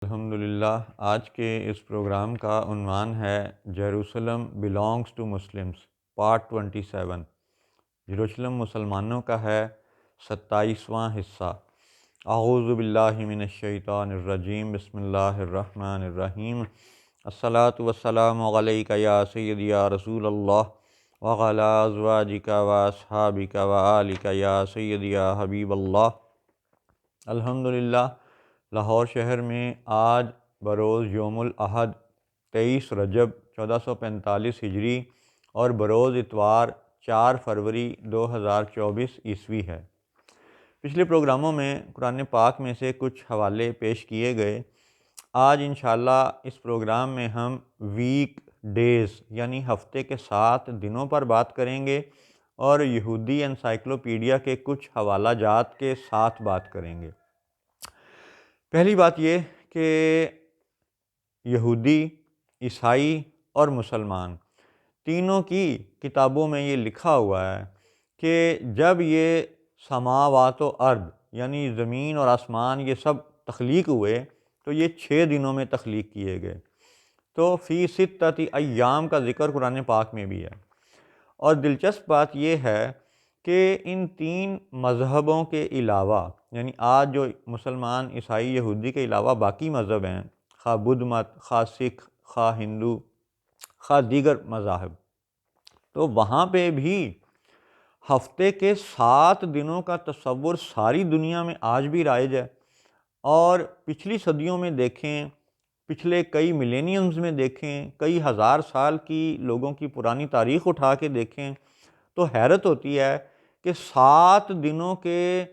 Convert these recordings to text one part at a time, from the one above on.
الحمدللہ آج کے اس پروگرام کا عنوان ہے Jerusalem belongs to Muslims part 27۔ یروشلم مسلمانوں کا ہے 27واں حصہ۔ اعوذ باللہ من الشیطان الرجیم، بسم اللہ الرحمن الرحیم۔ الصلاۃ والسلام علیک یا سیدی یا رسول اللہ وعلی ازواجک و اصحابک و آلک یا سیدی یا حبیب اللہ۔ الحمدللہ لاہور شہر میں آج بروز یوم الاحد 23 رجب 1445 ہجری اور بروز اتوار 4 فروری 2024 عیسوی ہے۔ پچھلے پروگراموں میں قرآن پاک میں سے کچھ حوالے پیش کیے گئے۔ آج انشاءاللہ اس پروگرام میں ہم ویک ڈیز یعنی ہفتے کے 7 دنوں پر بات کریں گے اور یہودی انسائکلوپیڈیا کے کچھ حوالہ جات کے ساتھ بات کریں گے۔ پہلی بات یہ کہ یہودی، عیسائی اور مسلمان تینوں کی کتابوں میں یہ لکھا ہوا ہے کہ جب یہ سماوات و ارض یعنی زمین اور آسمان یہ سب تخلیق ہوئے تو یہ 6 دنوں میں تخلیق کیے گئے۔ تو فی ستۃ ایام کا ذکر قرآن پاک میں بھی ہے۔ اور دلچسپ بات یہ ہے کہ ان 3 مذہبوں کے علاوہ یعنی آج جو مسلمان، عیسائی، یہودی کے علاوہ باقی مذہب ہیں، خواہ بدھ مت، خواہ سکھ، خواہ ہندو، خواہ دیگر مذاہب، تو وہاں پہ بھی ہفتے کے 7 دنوں کا تصور ساری دنیا میں آج بھی رائج ہے۔ اور پچھلی صدیوں میں دیکھیں، پچھلے کئی ملینیمز میں دیکھیں، کئی ہزار سال کی لوگوں کی پرانی تاریخ اٹھا کے دیکھیں تو حیرت ہوتی ہے کہ 7 دنوں کے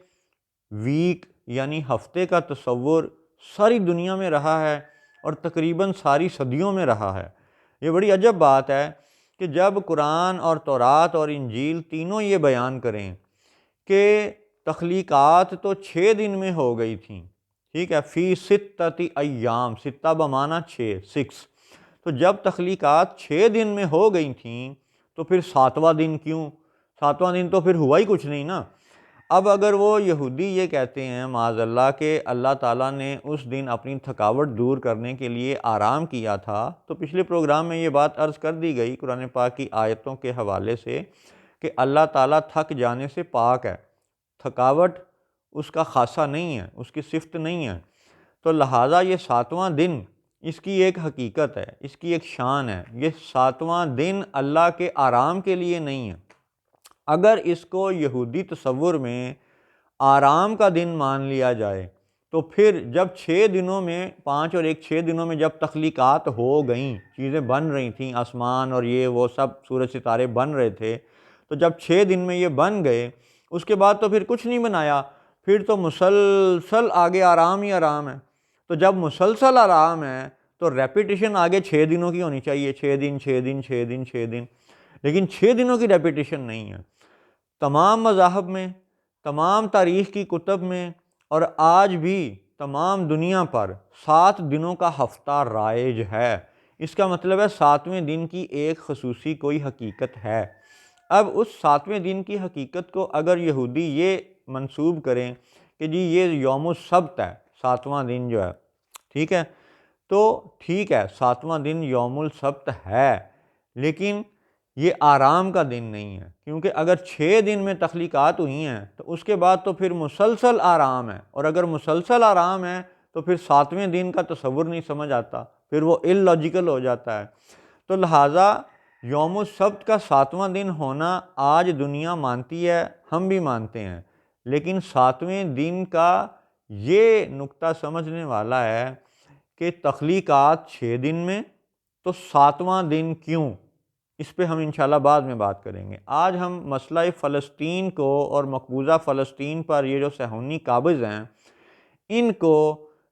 ویک یعنی ہفتے کا تصور ساری دنیا میں رہا ہے اور تقریباً ساری صدیوں میں رہا ہے۔ یہ بڑی عجب بات ہے کہ جب قرآن اور تورات اور انجیل تینوں یہ بیان کریں کہ تخلیقات تو 6 دن میں ہو گئی تھیں، ٹھیک ہے، فی ستۃ ایام، ستہ بمعنی 6، 6، تو جب تخلیقات 6 دن میں ہو گئی تھیں تو پھر 7واں دن کیوں؟ 7واں دن تو پھر ہوا ہی کچھ نہیں نا۔ اب اگر وہ یہودی یہ کہتے ہیں معاذ اللہ کہ اللہ تعالیٰ نے اس دن اپنی تھکاوٹ دور کرنے کے لیے آرام کیا تھا، تو پچھلے پروگرام میں یہ بات عرض کر دی گئی قرآن پاک کی آیتوں کے حوالے سے کہ اللہ تعالیٰ تھک جانے سے پاک ہے، تھکاوٹ اس کا خاصہ نہیں ہے، اس کی صفت نہیں ہے۔ تو لہٰذا یہ 7واں دن اس کی ایک حقیقت ہے، اس کی ایک شان ہے۔ یہ 7واں دن اللہ کے آرام کے لیے نہیں ہے۔ اگر اس کو یہودی تصور میں آرام کا دن مان لیا جائے تو پھر جب 6 دنوں میں 5 اور 1 6 دنوں میں جب تخلیقات ہو گئیں، چیزیں بن رہی تھیں، آسمان اور یہ وہ سب سورج ستارے بن رہے تھے، تو جب 6 دن میں یہ بن گئے اس کے بعد تو پھر کچھ نہیں بنایا، پھر تو مسلسل آگے آرام ہی آرام ہے۔ تو جب مسلسل آرام ہے تو ریپیٹیشن آگے 6 دنوں کی ہونی چاہیے، 6 دن 6 دن 6 دن 6 دن، لیکن 6 دنوں کی ریپیٹیشن نہیں ہے۔ تمام مذاہب میں، تمام تاریخ کی کتب میں اور آج بھی تمام دنیا پر 7 دنوں کا ہفتہ رائج ہے۔ اس کا مطلب ہے 7ویں دن کی ایک خصوصی کوئی حقیقت ہے۔ اب اس 7ویں دن کی حقیقت کو اگر یہودی یہ منسوب کریں کہ جی یہ یوم السبت ہے، 7واں دن جو ہے، ٹھیک ہے، تو ٹھیک ہے 7واں دن یوم السبت ہے، لیکن یہ آرام کا دن نہیں ہے، کیونکہ اگر 6 دن میں تخلیقات ہوئی ہیں تو اس کے بعد تو پھر مسلسل آرام ہے، اور اگر مسلسل آرام ہے تو پھر 7ویں دن کا تصور نہیں سمجھ آتا، پھر وہ ال لاجیکل ہو جاتا ہے۔ تو لہٰذا یوم السبت کا 7واں دن ہونا آج دنیا مانتی ہے، ہم بھی مانتے ہیں، لیکن 7ویں دن کا یہ نقطہ سمجھنے والا ہے کہ تخلیقات 6 دن میں تو 7واں دن کیوں؟ اس پہ ہم انشاءاللہ بعد میں بات کریں گے۔ آج ہم مسئلہ فلسطین کو اور مقبوضہ فلسطین پر یہ جو صہیونی قابض ہیں ان کو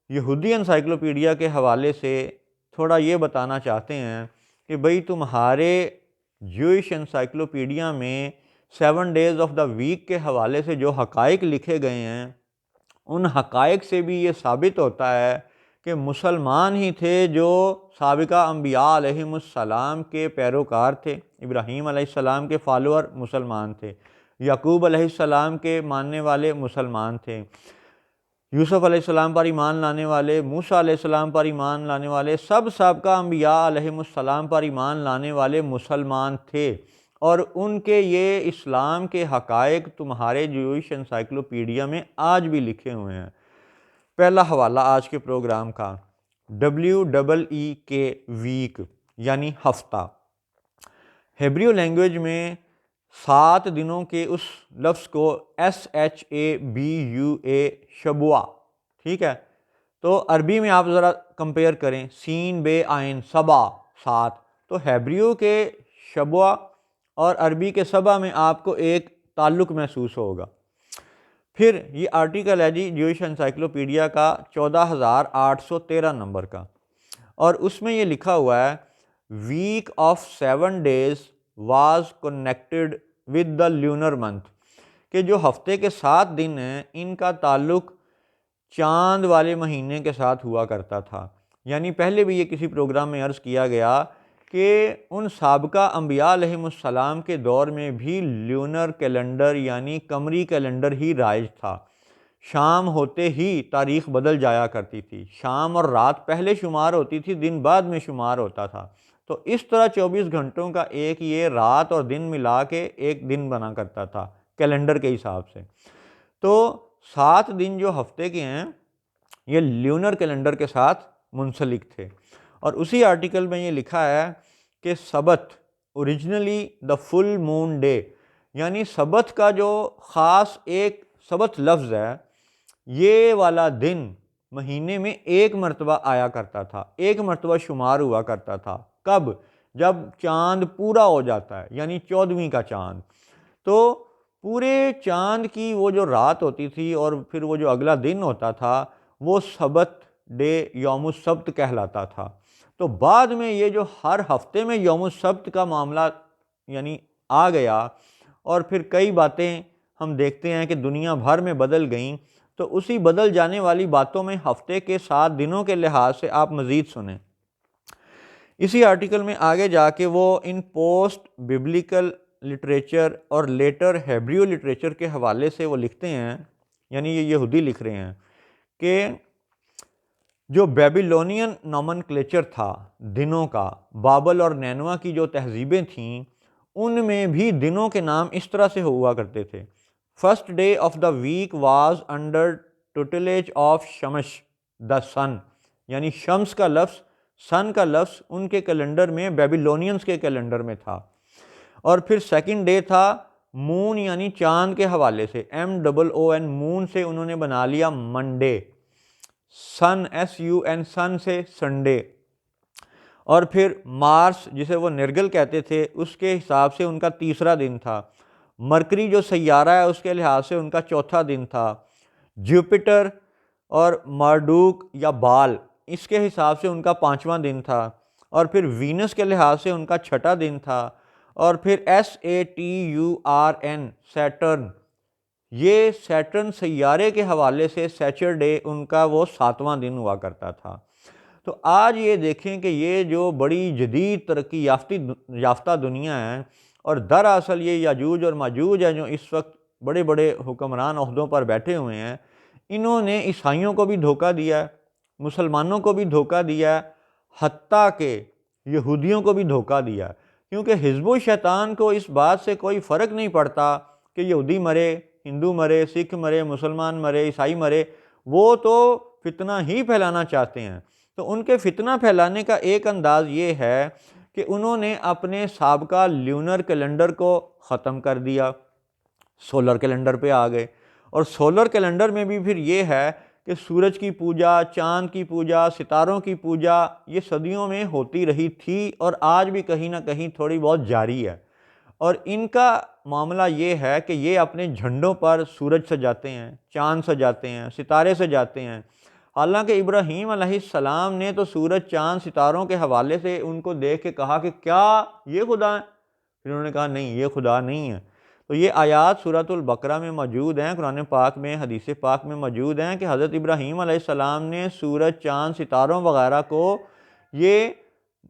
یہودی انسائکلوپیڈیا کے حوالے سے تھوڑا یہ بتانا چاہتے ہیں کہ بھئی تمہارے جوئش انسائکلوپیڈیا میں 7 ڈیز آف دا ویک کے حوالے سے جو حقائق لکھے گئے ہیں ان حقائق سے بھی یہ ثابت ہوتا ہے کہ مسلمان ہی تھے جو سابقہ انبیاء علیہم السلام کے پیروکار تھے۔ ابراہیم علیہ السلام کے فالوور مسلمان تھے، یعقوب علیہ السلام کے ماننے والے مسلمان تھے، یوسف علیہ السلام پر ایمان لانے والے، موسیٰ علیہ السلام پر ایمان لانے والے، سب سابقہ انبیاء علیہم السلام پر ایمان لانے والے مسلمان تھے، اور ان کے یہ اسلام کے حقائق تمہارے جوئش انسائکلوپیڈیا میں آج بھی لکھے ہوئے ہیں۔ پہلا حوالہ آج کے پروگرام کا، WEEK ویک یعنی ہفتہ۔ ہیبریو لینگویج میں 7 دنوں کے اس لفظ کو SHABUA شبوہ، ٹھیک ہے، تو عربی میں آپ ذرا کمپیئر کریں، سین بے آئین، سبا 7، تو ہیبریو کے شبوہ اور عربی کے سبا میں آپ کو ایک تعلق محسوس ہوگا۔ پھر یہ آرٹیکل ہے جی جوئش انسائکلوپیڈیا کا 14,813 نمبر کا، اور اس میں یہ لکھا ہوا ہے week of 7 days was connected with the lunar month, کہ جو ہفتے کے 7 دن ہیں ان کا تعلق چاند والے مہینے کے ساتھ ہوا کرتا تھا۔ یعنی پہلے بھی یہ کسی پروگرام میں عرض کیا گیا کہ ان سابقہ انبیاء علیہم السلام کے دور میں بھی لیونر کیلنڈر یعنی قمری کیلنڈر ہی رائج تھا۔ شام ہوتے ہی تاریخ بدل جایا کرتی تھی، شام اور رات پہلے شمار ہوتی تھی، دن بعد میں شمار ہوتا تھا، تو اس طرح 24 گھنٹوں کا ایک یہ رات اور دن ملا کے ایک دن بنا کرتا تھا کیلنڈر کے حساب سے۔ تو 7 دن جو ہفتے کے ہیں یہ لیونر کیلنڈر کے ساتھ منسلک تھے، اور اسی آرٹیکل میں یہ لکھا ہے کہ سبت originally the full moon day, یعنی سبت کا جو خاص ایک سبت لفظ ہے یہ والا دن مہینے میں ایک مرتبہ آیا کرتا تھا، ایک مرتبہ شمار ہوا کرتا تھا۔ کب؟ جب چاند پورا ہو جاتا ہے، یعنی 14ویں کا چاند، تو پورے چاند کی وہ جو رات ہوتی تھی اور پھر وہ جو اگلا دن ہوتا تھا وہ سبت ڈے، یوم السبت کہلاتا تھا۔ تو بعد میں یہ جو ہر ہفتے میں یوم السبت کا معاملہ یعنی آ گیا، اور پھر کئی باتیں ہم دیکھتے ہیں کہ دنیا بھر میں بدل گئیں، تو اسی بدل جانے والی باتوں میں ہفتے کے 7 دنوں کے لحاظ سے آپ مزید سنیں۔ اسی آرٹیکل میں آگے جا کے وہ ان پوسٹ ببلیکل لٹریچر اور لیٹر ہیبریو لٹریچر کے حوالے سے وہ لکھتے ہیں، یعنی یہ یہودی لکھ رہے ہیں کہ جو بیبیلونین نومنکلیچر تھا دنوں کا، بابل اور نینوا کی جو تہذیبیں تھیں ان میں بھی دنوں کے نام اس طرح سے ہوا کرتے تھے۔ First day of the week was under tutelage of Shamash the sun, یعنی شمس کا لفظ، سن کا لفظ ان کے کیلنڈر میں بیبیلونینز کے کیلنڈر میں تھا۔ اور پھر سیکنڈ ڈے تھا مون یعنی چاند کے حوالے سے، MOON مون سے انہوں نے بنا لیا منڈے، سن SUN سن سے سنڈے، اور پھر مارس جسے وہ نرگل کہتے تھے اس کے حساب سے ان کا تیسرا دن تھا، مرکری جو سیارہ ہے اس کے لحاظ سے ان کا چوتھا دن تھا، جوپیٹر اور مارڈوک یا بال اس کے حساب سے ان کا 5واں دن تھا، اور پھر وینس کے لحاظ سے ان کا 6ٹھا دن تھا، اور پھر SATURN سیٹرن، یہ سیٹرن سیارے کے حوالے سے سیچرڈے ان کا وہ 7واں دن ہوا کرتا تھا۔ تو آج یہ دیکھیں کہ یہ جو بڑی جدید ترقی یافتہ دنیا ہے، اور دراصل یہ یاجوج اور ماجوج ہیں جو اس وقت بڑے بڑے حکمران عہدوں پر بیٹھے ہوئے ہیں، انہوں نے عیسائیوں کو بھی دھوکہ دیا ہے، مسلمانوں کو بھی دھوکہ دیا ہے، حتیٰ کہ یہودیوں کو بھی دھوکہ دیا ہے، کیونکہ حزب الشیطان کو اس بات سے کوئی فرق نہیں پڑتا کہ یہودی مرے، ہندو مرے، سکھ مرے، مسلمان مرے، عیسائی مرے، وہ تو فتنہ ہی پھیلانا چاہتے ہیں۔ تو ان کے فتنہ پھیلانے کا ایک انداز یہ ہے کہ انہوں نے اپنے سابقہ لیونر کیلنڈر کو ختم کر دیا، سولر کیلنڈر پہ آ گئے، اور سولر کیلنڈر میں بھی پھر یہ ہے کہ سورج کی پوجا، چاند کی پوجا، ستاروں کی پوجا یہ صدیوں میں ہوتی رہی تھی، اور آج بھی کہیں نہ کہیں تھوڑی بہت جاری ہے۔ اور ان کا معاملہ یہ ہے کہ یہ اپنے جھنڈوں پر سورج سجاتے ہیں، چاند سجاتے ہیں، ستارے سجاتے ہیں، حالانکہ ابراہیم علیہ السلام نے تو سورج، چاند، ستاروں کے حوالے سے ان کو دیکھ کے کہا کہ کیا یہ خدا ہے؟ پھر انہوں نے کہا نہیں، یہ خدا نہیں ہے۔ تو یہ آیات سورۃ البقرہ میں موجود ہیں، قرآن پاک میں، حدیث پاک میں موجود ہیں کہ حضرت ابراہیم علیہ السلام نے سورج، چاند، ستاروں وغیرہ کو یہ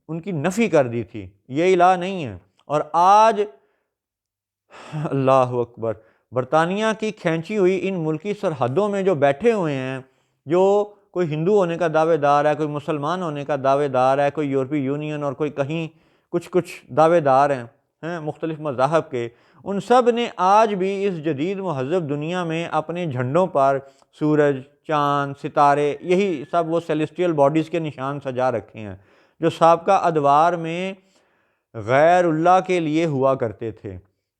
ان کی نفی کر دی تھی، یہ الہ نہیں ہے۔ اور آج اللہ اکبر، برطانیہ کی کھینچی ہوئی ان ملکی سرحدوں میں جو بیٹھے ہوئے ہیں جو کوئی ہندو ہونے کا دعوے دار ہے، کوئی مسلمان ہونے کا دعوے دار ہے، کوئی یورپی یونین اور کوئی کہیں کچھ دعوے دار ہیں مختلف مذاہب کے، ان سب نے آج بھی اس جدید مہذب دنیا میں اپنے جھنڈوں پر سورج، چاند، ستارے، یہی سب وہ سیلیسٹیل باڈیز کے نشان سجا رکھے ہیں جو سابقہ ادوار میں غیر اللہ کے لیے ہوا کرتے تھے۔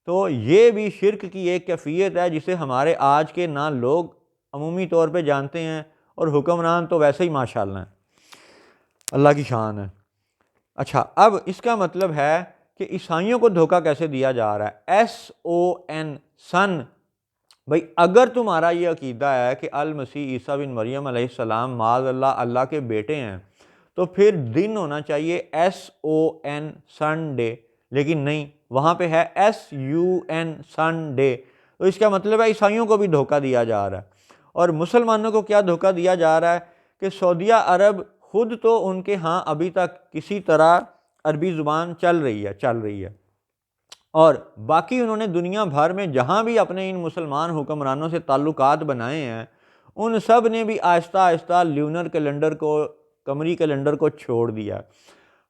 تو یہ بھی شرک کی ایک کیفیت ہے جسے ہمارے آج کے نہ لوگ عمومی طور پہ جانتے ہیں، اور حکمران تو ویسے ہی ماشاءاللہ ہیں، اللہ کی شان ہے۔ اچھا، اب اس کا مطلب ہے کہ عیسائیوں کو دھوکہ کیسے دیا جا رہا ہے؟ SON، سن۔ بھئی اگر تمہارا یہ عقیدہ ہے کہ المسیح عیسیٰ بن مریم علیہ السلام معاذ اللہ اللہ کے بیٹے ہیں، تو پھر دن ہونا چاہیے SON، سنڈے، لیکن نہیں، وہاں پہ ہے SUN، سنڈے۔ تو اس کا مطلب ہے عیسائیوں کو بھی دھوکہ دیا جا رہا ہے۔ اور مسلمانوں کو کیا دھوکہ دیا جا رہا ہے کہ سعودیہ عرب خود تو ان کے ہاں ابھی تک کسی طرح عربی زبان چل رہی ہے، اور باقی انہوں نے دنیا بھر میں جہاں بھی اپنے ان مسلمان حکمرانوں سے تعلقات بنائے ہیں، ان سب نے بھی آہستہ آہستہ لیونر کیلنڈر کو، قمری کیلنڈر کو چھوڑ دیا۔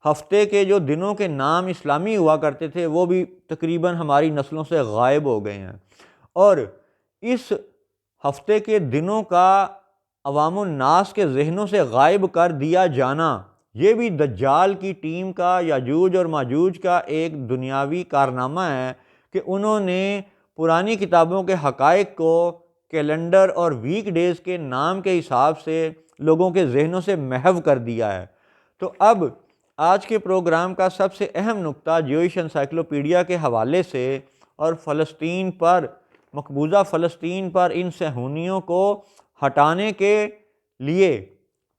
ہفتے کے جو دنوں کے نام اسلامی ہوا کرتے تھے وہ بھی تقریباً ہماری نسلوں سے غائب ہو گئے ہیں، اور اس ہفتے کے دنوں کا عوام الناس کے ذہنوں سے غائب کر دیا جانا، یہ بھی دجال کی ٹیم کا، یاجوج اور ماجوج کا ایک دنیاوی کارنامہ ہے کہ انہوں نے پرانی کتابوں کے حقائق کو کیلنڈر اور ویک ڈیز کے نام کے حساب سے لوگوں کے ذہنوں سے محو کر دیا ہے۔ تو اب آج کے پروگرام کا سب سے اہم نقطہ جیوش انسائکلوپیڈیا کے حوالے سے، اور فلسطین پر، مقبوضہ فلسطین پر ان صہیونیوں کو ہٹانے کے لیے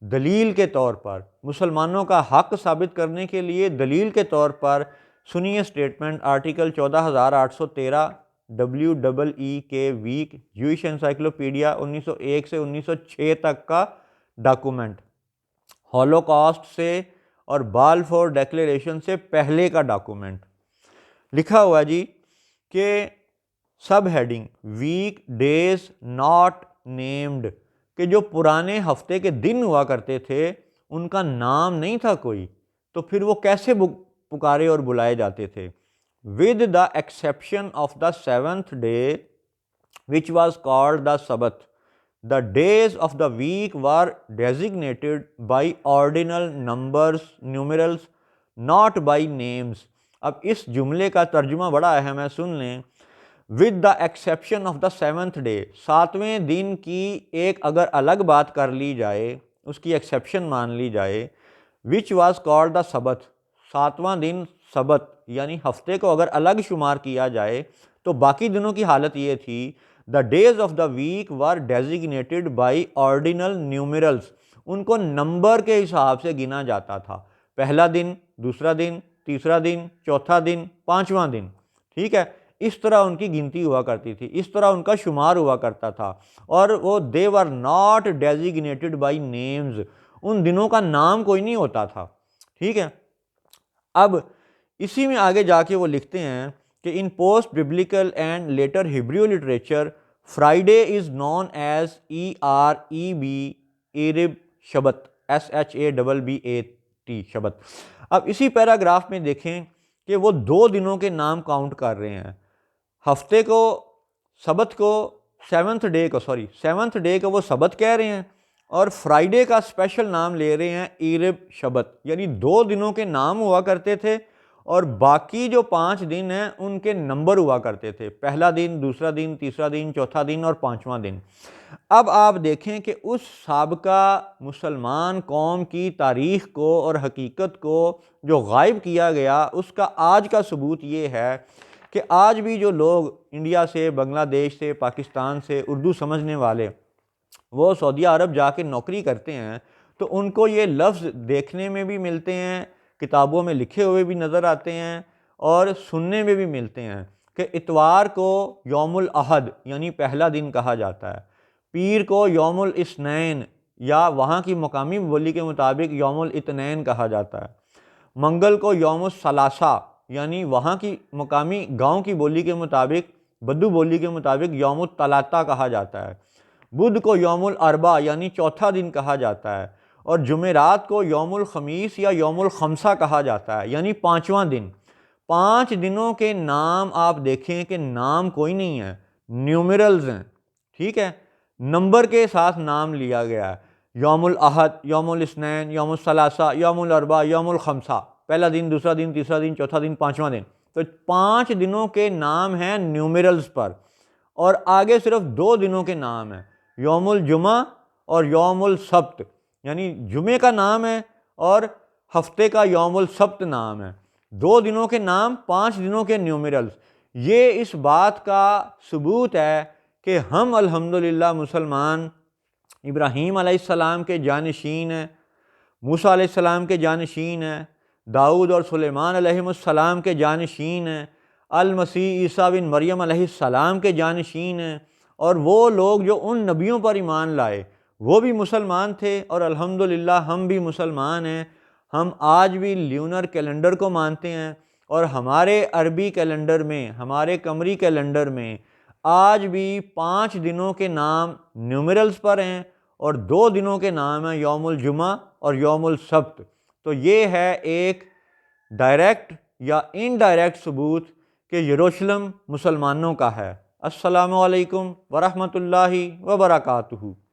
دلیل کے طور پر، مسلمانوں کا حق ثابت کرنے کے لیے دلیل کے طور پر، سنیے سٹیٹمنٹ آرٹیکل 14813 WEE کے ویک جوش انسائکلوپیڈیا 1901 سے 1906 تک کا ڈاکومنٹ، ہولوکاسٹ سے اور بالفور ڈیکلیریشن سے پہلے کا ڈاکومنٹ۔ لکھا ہوا جی کہ سب heading weekdays not named, کہ جو پرانے ہفتے کے دن ہوا کرتے تھے ان کا نام نہیں تھا کوئی، تو پھر وہ کیسے پکارے اور بلائے جاتے تھے؟ with the exception of the seventh day which was called the Sabbath, the days of the week were designated by ordinal numerals, not by names۔ اب اس جملے کا ترجمہ بڑا اہم ہے، سن لیں۔ with the exception of the seventh day، ساتویں دن کی ایک اگر الگ بات کر لی جائے، اس کی ایکسیپشن مان لی جائے، which was called the Sabbath، ساتواں دن سبت یعنی ہفتے کو اگر الگ شمار کیا جائے، تو باقی دنوں کی حالت یہ تھی the days of the week were designated by ordinal numerals، ان کو نمبر کے حساب سے گنا جاتا تھا، پہلا دن، دوسرا دن، تیسرا دن، چوتھا دن، پانچواں دن، ٹھیک ہے، اس طرح ان کی گنتی ہوا کرتی تھی، اس طرح ان کا شمار ہوا کرتا تھا، اور وہ they were not designated by names، ان دنوں کا نام کوئی نہیں ہوتا تھا، ٹھیک ہے۔ اب اسی میں آگے جا کے وہ لکھتے ہیں کہ in post biblical and later Hebrew literature Friday is known as EREB، Ereb Shabbat, SHABBAT، Shabbat. اب اسی پیراگراف میں دیکھیں کہ وہ دو دنوں کے نام کاؤنٹ کر رہے ہیں، ہفتے کو، سبت کو، سیونتھ ڈے کو وہ سبت کہہ رہے ہیں، اور فرائیڈے کا اسپیشل نام لے رہے ہیں ایرب شبت، یعنی دو دنوں کے نام ہوا کرتے تھے اور باقی جو 5 دن ہیں ان کے نمبر ہوا کرتے تھے، پہلا دن، دوسرا دن، تیسرا دن، چوتھا دن اور پانچواں دن۔ اب آپ دیکھیں کہ اس سابقہ مسلمان قوم کی تاریخ کو اور حقیقت کو جو غائب کیا گیا، اس کا آج کا ثبوت یہ ہے کہ آج بھی جو لوگ انڈیا سے، بنگلہ دیش سے، پاکستان سے اردو سمجھنے والے وہ سعودیہ عرب جا کے نوکری کرتے ہیں، تو ان کو یہ لفظ دیکھنے میں بھی ملتے ہیں، کتابوں میں لکھے ہوئے بھی نظر آتے ہیں، اور سننے میں بھی ملتے ہیں کہ اتوار کو یوم الاحد یعنی پہلا دن کہا جاتا ہے، پیر کو یوم الاثنین یا وہاں کی مقامی بولی کے مطابق یوم الاثنین کہا جاتا ہے، منگل کو یوم الثلاثہ یعنی وہاں کی مقامی گاؤں کی بولی کے مطابق، بدو بولی کے مطابق یوم الثلاثہ کہا جاتا ہے، بدھ کو یوم الاربع یعنی چوتھا دن کہا جاتا ہے، اور جمعرات کو یوم الخمیس یا یوم الخمسہ کہا جاتا ہے یعنی پانچواں دن۔ 5 دنوں کے نام آپ دیکھیں کہ نام کوئی نہیں ہے، نیومرلز ہیں، ٹھیک ہے، نمبر کے ساتھ نام لیا گیا ہے۔ یوم الاحد، یوم الاثنین، یوم الثلاثہ، یوم الاربعہ، یوم الخمسہ، پہلا دن، دوسرا دن، تیسرا دن، چوتھا دن، پانچواں دن۔ تو 5 دنوں کے نام ہیں نیومرلز پر، اور آگے صرف 2 دنوں کے نام ہیں، یوم الجمعہ اور یوم السبت، یعنی جمعے کا نام ہے اور ہفتے کا یوم السبت نام ہے۔ 2 دنوں کے نام، 5 دنوں کے نیومرلز۔ یہ اس بات کا ثبوت ہے کہ ہم الحمدللہ مسلمان ابراہیم علیہ السلام کے جانشین ہیں، موسیٰ علیہ السلام کے جانشین ہیں، داؤد اور سلیمان علیہ السلام کے جانشین ہیں، المسیح عیسیٰ بن مریم علیہ السلام کے جانشین ہیں، اور وہ لوگ جو ان نبیوں پر ایمان لائے وہ بھی مسلمان تھے، اور الحمدللہ ہم بھی مسلمان ہیں۔ ہم آج بھی لیونر کیلنڈر کو مانتے ہیں، اور ہمارے عربی کیلنڈر میں، ہمارے قمری کیلنڈر میں آج بھی 5 دنوں کے نام نیومرلز پر ہیں، اور 2 دنوں کے نام ہیں یوم الجمعہ اور یوم السبت۔ تو یہ ہے ایک ڈائریکٹ یا انڈائریکٹ ثبوت کہ یروشلم مسلمانوں کا ہے۔ السلام علیکم ورحمۃ اللہ وبرکاتہ۔